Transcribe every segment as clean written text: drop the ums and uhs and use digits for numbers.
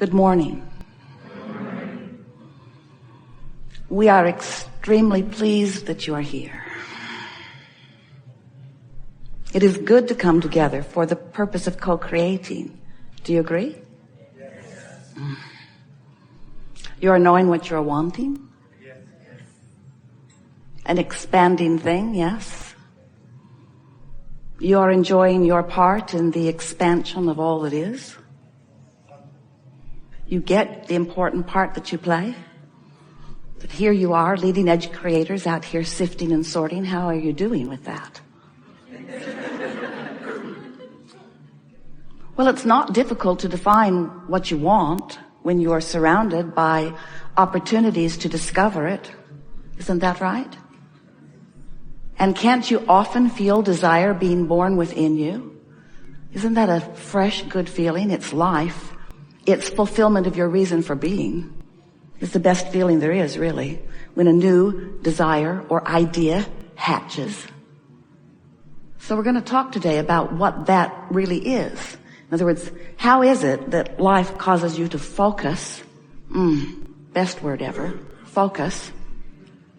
Good morning. We are extremely pleased that you are here. It is good to come together for the purpose of co-creating. Do you agree? Yes. You are knowing what you are wanting? Yes. An expanding thing, yes? You are enjoying your part in the expansion of all that is? You get the important part that you play? But here you are, leading edge creators out here sifting and sorting. How are you doing with that? Well, it's not difficult to define what you want when you are surrounded by opportunities to discover it. Isn't that right? And can't you often feel desire being born within you? Isn't that a fresh, good feeling? It's life. It's fulfillment of your reason for being. It's the best feeling there is, really, when a new desire or idea hatches. So we're going to talk today about what that really is. In other words, how is it that life causes you to focus? Best word ever. Focus.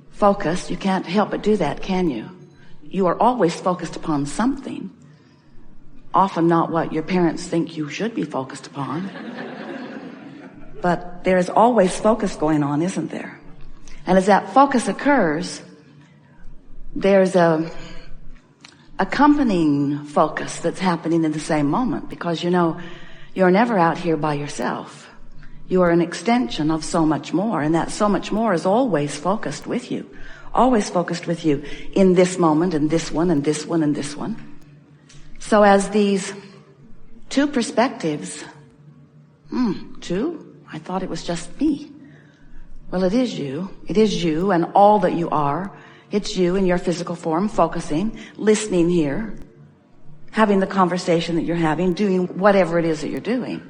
Focus. You can't help but do that, can you? You are always focused upon something. Often not what your parents think you should be focused upon. But there is always focus going on, isn't there? And as that focus occurs, there's a accompanying focus that's happening in the same moment, because you know you're never out here by yourself. You are an extension of so much more, and that so much more is always focused with you. Always focused with you in this moment, and this one, and this one, and this one. So as these two perspectives, two? I thought it was just me. Well, it is you. It is you and all that you are. It's you in your physical form, focusing, listening here, having the conversation that you're having, doing whatever it is that you're doing.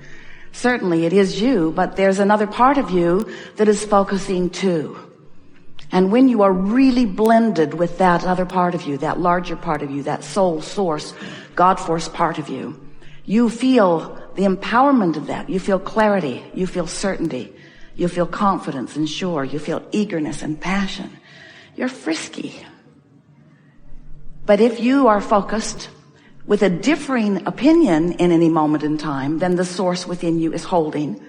Certainly it is you, but there's another part of you that is focusing too. And when you are really blended with that other part of you, that larger part of you, that soul source, God force part of you, you feel the empowerment of that. You feel clarity. You feel certainty. You feel confidence and sure. You feel eagerness and passion. You're frisky. But if you are focused with a differing opinion in any moment in time than the source within you is holding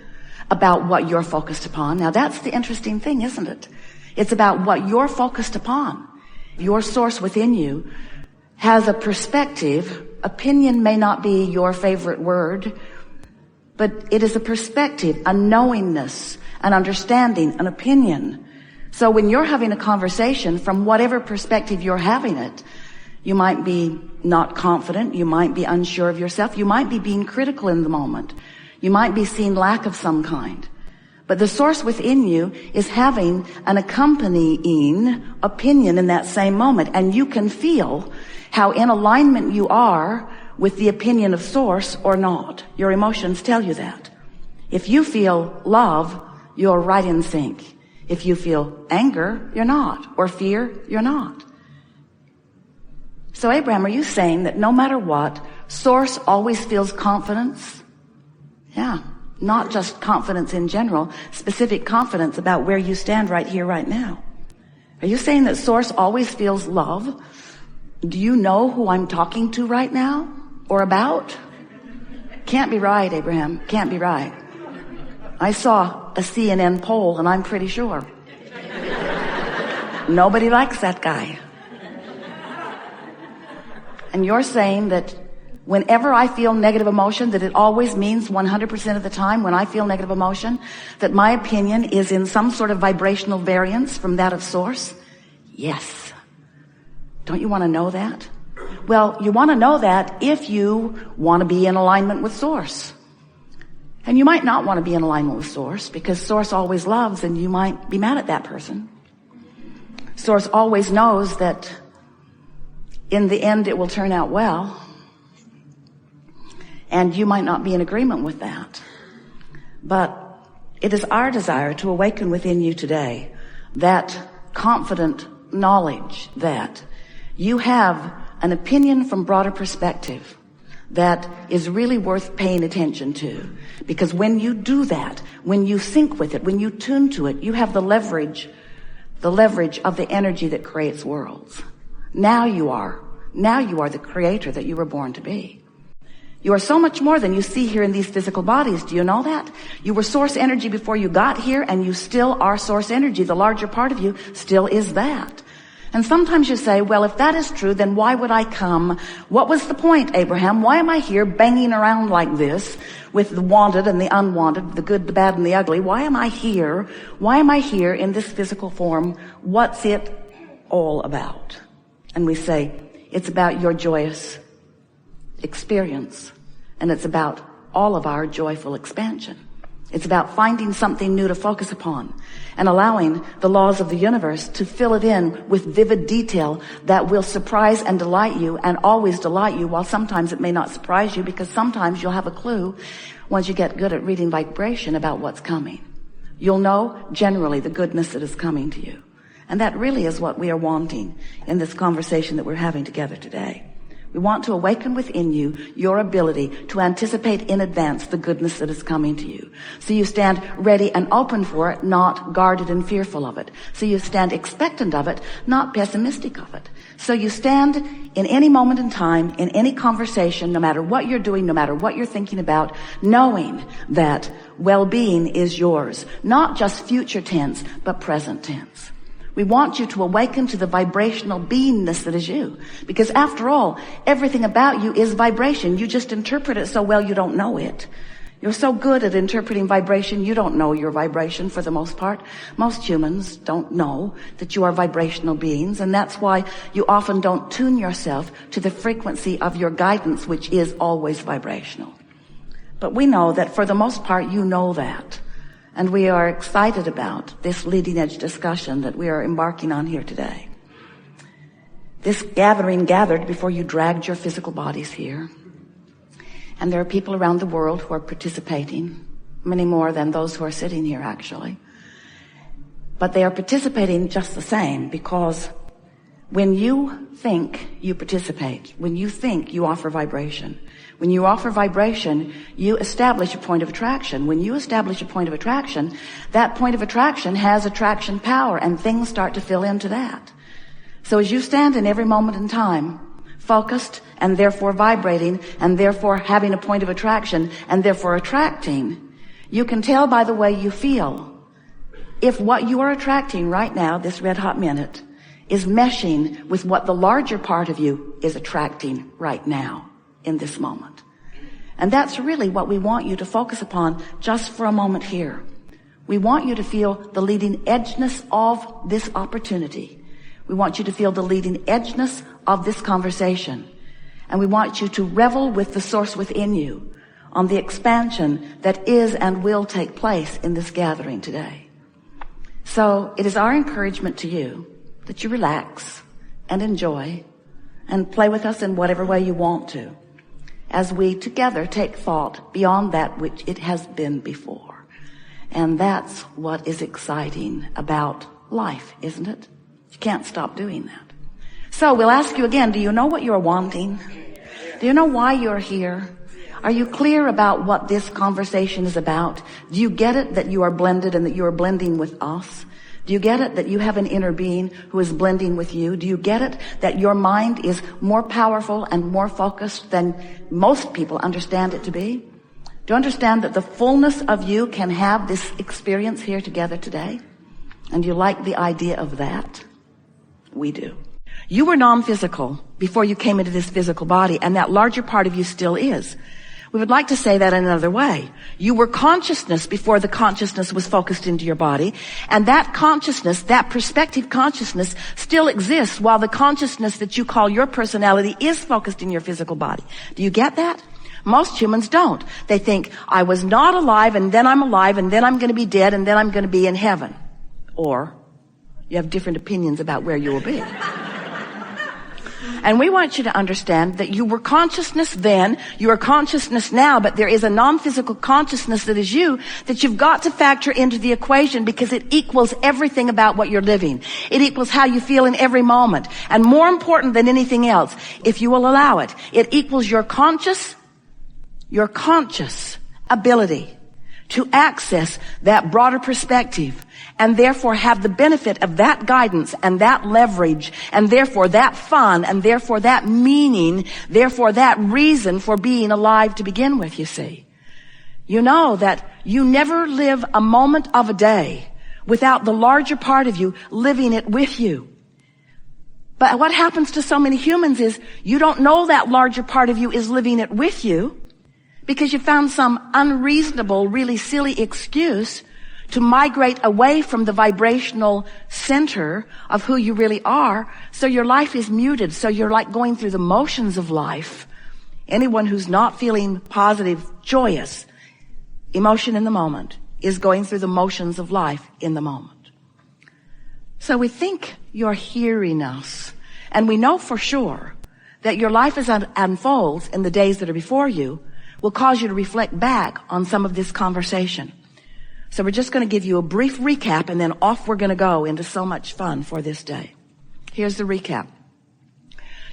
about what you're focused upon, now that's the interesting thing, isn't it? It's about what you're focused upon. Your source within you has a perspective. Opinion may not be your favorite word, but it is a perspective, a knowingness, an understanding, an opinion. So when you're having a conversation, from whatever perspective you're having it, you might be not confident, you might be unsure of yourself, you might be being critical in the moment, you might be seeing lack of some kind. But the source within you is having an accompanying opinion in that same moment, and you can feel how in alignment you are with the opinion of source or not. Your emotions tell you that. If you feel love, you're right in sync. If you feel anger, you're not. Or fear, you're not. So Abraham, are you saying that no matter what, source always feels confidence? Yeah. Not just confidence in general, specific confidence about where you stand right here, right now. Are you saying that source always feels love? Do you know who I'm talking to right now? Or about? Can't be right, Abraham. Can't be right. I saw a CNN poll, and I'm pretty sure. Nobody likes that guy. And you're saying that whenever I feel negative emotion, that it always means 100% of the time when I feel negative emotion, that my opinion is in some sort of vibrational variance from that of source? Yes. Don't you want to know that? Well, you want to know that if you want to be in alignment with source. And you might not want to be in alignment with source, because source always loves, and you might be mad at that person. Source always knows that in the end it will turn out well. And you might not be in agreement with that. But it is our desire to awaken within you today that confident knowledge that you have an opinion from broader perspective that is really worth paying attention to. Because when you do that, when you sync with it, when you tune to it, you have the leverage of the energy that creates worlds. Now you are the creator that you were born to be. You are so much more than you see here in these physical bodies. Do you know that? You were source energy before you got here, and you still are source energy. The larger part of you still is that. And sometimes you say, well, if that is true, then why would I come? What was the point, Abraham? Why am I here banging around like this with the wanted and the unwanted, the good, the bad, and the ugly? Why am I here? Why am I here in this physical form? What's it all about? And we say, it's about your joyous experience, and it's about all of our joyful expansion. It's about finding something new to focus upon and allowing the laws of the universe to fill it in with vivid detail that will surprise and delight you, and always delight you, while sometimes it may not surprise you, because sometimes you'll have a clue once you get good at reading vibration about what's coming. You'll know generally the goodness that is coming to you. And that really is what we are wanting in this conversation that we're having together today. We want to awaken within you your ability to anticipate in advance the goodness that is coming to you. So you stand ready and open for it, not guarded and fearful of it. So you stand expectant of it, not pessimistic of it. So you stand in any moment in time, in any conversation, no matter what you're doing, no matter what you're thinking about, knowing that well-being is yours, not just future tense, but present tense. We want you to awaken to the vibrational beingness that is you. Because after all, everything about you is vibration. You just interpret it so well you don't know it. You're so good at interpreting vibration, you don't know your vibration for the most part. Most humans don't know that you are vibrational beings, and that's why you often don't tune yourself to the frequency of your guidance, which is always vibrational. But we know that for the most part you know that. And we are excited about this leading edge discussion that we are embarking on here today. This gathering gathered before you dragged your physical bodies here. And there are people around the world who are participating, many more than those who are sitting here actually. But they are participating just the same, because when you think, you participate. When you think, you offer vibration. When you offer vibration, you establish a point of attraction. When you establish a point of attraction, that point of attraction has attraction power, and things start to fill into that. So as you stand in every moment in time, focused and therefore vibrating, and therefore having a point of attraction, and therefore attracting, you can tell by the way you feel if what you are attracting right now, this red hot minute, is meshing with what the larger part of you is attracting right now in this moment. And that's really what we want you to focus upon just for a moment here. We want you to feel the leading edgeness of this opportunity. We want you to feel the leading edgeness of this conversation. And we want you to revel with the source within you on the expansion that is and will take place in this gathering today. So it is our encouragement to you that you relax and enjoy and play with us in whatever way you want to, as we together take thought beyond that which it has been before. And that's what is exciting about life, isn't it? You can't stop doing that. So we'll ask you again, do you know what you're wanting? Do you know why you're here? Are you clear about what this conversation is about? Do you get it that you are blended and that you are blending with us? Do you get it that you have an inner being who is blending with you? Do you get it that your mind is more powerful and more focused than most people understand it to be? Do you understand that the fullness of you can have this experience here together today? And you like the idea of that? We do. You were non-physical before you came into this physical body, and that larger part of you still is. We would like to say that in another way. You were consciousness before the consciousness was focused into your body, and that consciousness, that perspective consciousness, still exists while the consciousness that you call your personality is focused in your physical body. Do you get that? Most humans don't. They think, I was not alive, and then I'm alive, and then I'm going to be dead, and then I'm going to be in heaven. Or you have different opinions about where you will be. And we want you to understand that you were consciousness then, you are consciousness now, but there is a non-physical consciousness that is you that you've got to factor into the equation, because it equals everything about what you're living. It equals how you feel in every moment. And more important than anything else, if you will allow it, it equals your conscious your conscious ability to access that broader perspective and therefore have the benefit of that guidance and that leverage and therefore that fun and therefore that meaning, therefore that reason for being alive to begin with, you see. You know that you never live a moment of a day without the larger part of you living it with you. But what happens to so many humans is you don't know that larger part of you is living it with you because you found some unreasonable, really silly excuse to migrate away from the vibrational center of who you really are. So your life is muted. So you're like going through the motions of life. Anyone who's not feeling positive, joyous emotion in the moment is going through the motions of life in the moment. So we think you're hearing us, and we know for sure that your life as it unfolds in the days that are before you will cause you to reflect back on some of this conversation. So we're just going to give you a brief recap, and then off we're going to go into so much fun for this day. Here's the recap.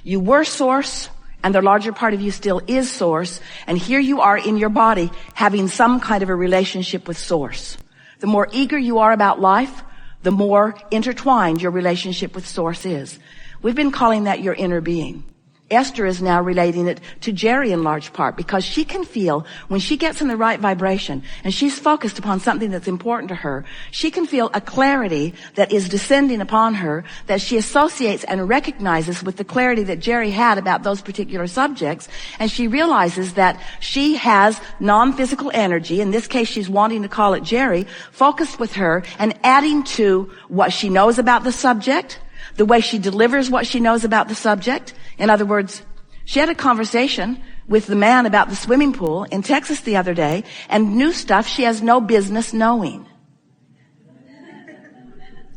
You were source, and the larger part of you still is source, and here you are in your body having some kind of a relationship with source. The more eager you are about life, the more intertwined your relationship with source is. We've been calling that your inner being. Esther is now relating it to Jerry in large part because she can feel when she gets in the right vibration and she's focused upon something that's important to her, she can feel a clarity that is descending upon her that she associates and recognizes with the clarity that Jerry had about those particular subjects. And she realizes that she has non-physical energy, in this case she's wanting to call it Jerry, focused with her and adding to what she knows about the subject, the way she delivers what she knows about the subject. In other words, she had a conversation with the man about the swimming pool in Texas the other day and knew stuff she has no business knowing.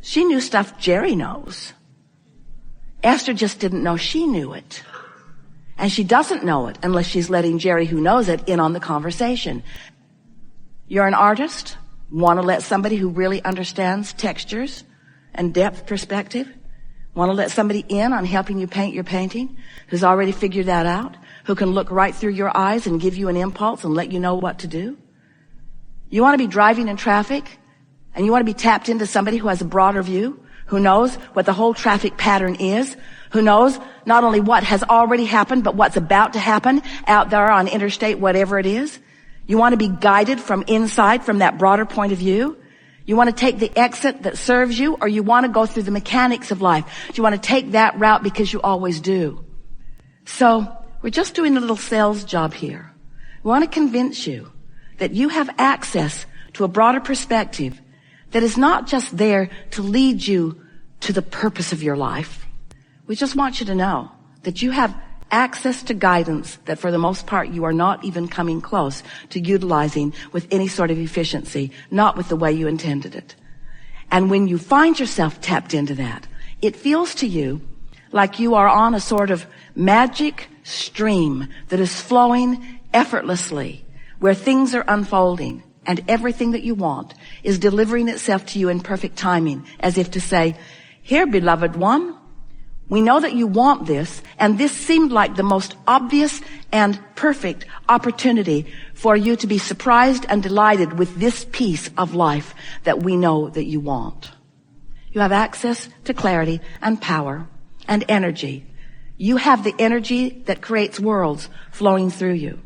She knew stuff Jerry knows. Esther just didn't know she knew it. And she doesn't know it unless she's letting Jerry, who knows it, in on the conversation. You're an artist, want to let somebody who really understands textures and depth perspective, want to let somebody in on helping you paint your painting, who's already figured that out, who can look right through your eyes and give you an impulse and let you know what to do. You want to be driving in traffic, and you want to be tapped into somebody who has a broader view, who knows what the whole traffic pattern is, who knows not only what has already happened, but what's about to happen out there on interstate, whatever it is. You want to be guided from inside, from that broader point of view. You want to take the exit that serves you, or you want to go through the mechanics of life? Do you want to take that route because you always do? So we're just doing a little sales job here. We want to convince you that you have access to a broader perspective that is not just there to lead you to the purpose of your life. We just want you to know that you have access to guidance that for the most part you are not even coming close to utilizing with any sort of efficiency, not with the way you intended it. And when you find yourself tapped into that, it feels to you like you are on a sort of magic stream that is flowing effortlessly, where things are unfolding and everything that you want is delivering itself to you in perfect timing, as if to say, "Here, beloved one, we know that you want this, and this seemed like the most obvious and perfect opportunity for you to be surprised and delighted with this piece of life that we know that you want." You have access to clarity and power and energy. You have the energy that creates worlds flowing through you.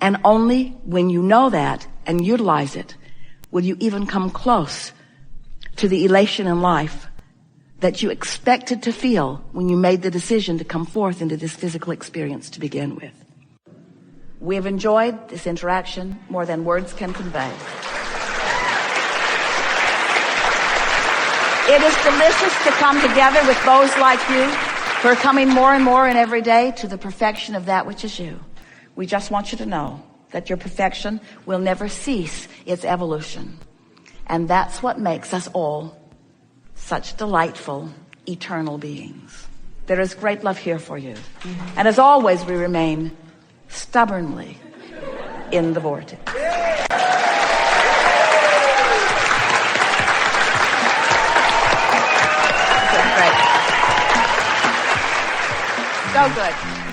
And only when you know that and utilize it will you even come close to the elation in life that you expected to feel when you made the decision to come forth into this physical experience to begin with. We have enjoyed this interaction more than words can convey. It is delicious to come together with those like you who are coming more and more in every day to the perfection of that which is you. We just want you to know that your perfection will never cease its evolution. And that's what makes us all such delightful, eternal beings. There is great love here for you. And as always, we remain stubbornly in the vortex. Great. So good.